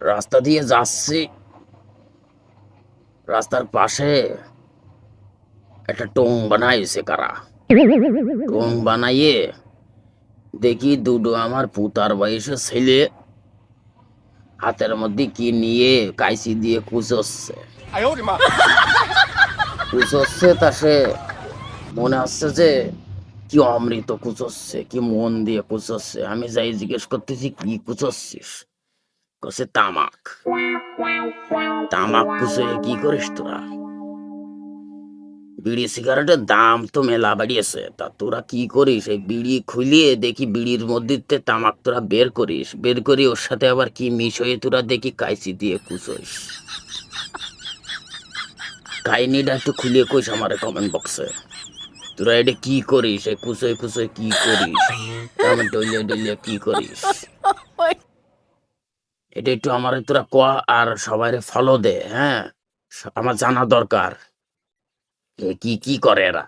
রাস্তা দিয়ে যাচ্ছি, রাস্তার পাশে একটা টোং বানাইছে কারা। টোং বানাইয়ে দেখি দুটো আমার পুতার বয়সে ছেলে হাতের মধ্যে কি নিয়ে কাইচি দিয়ে কুচোচ্ছে। কুচোচ্ছে তা সে মনে হচ্ছে যে কি অমৃত কুচোচ্ছে, কি মন দিয়ে কুচোচ্ছে। আমি যাই জিজ্ঞেস করতেছি কি কুচোচ্ছিস, কছে তামাক। তামাক কুচোয়ে কি করিস তোরা? বিড়ি সিগারেটের দাম তো মেলা বাড়িয়েছে, তা তোরা কি করিস? এই বিড়ি খুলিয়ে দেখি বিড়ির মধ্যে তামাক তোরা বের করিস, বের করি ওর সাথে আবার কি মিশিয়ে তোরা দেখি কাইচি দিয়ে কুচোইস। কাহিনীটা একটু খুলিয়ে কইস আমার কমেন্ট বক্সে। তোরা এটা কি করিস? এই কুচোয় কুচোয় কি করিস? আমি ডলিয়ে ডলিয়ে কি করিস? এটা একটু আমার তোরা ক, আর সবাই ফলো দে। হ্যাঁ, আমার জানা দরকার কি কি করে এরা।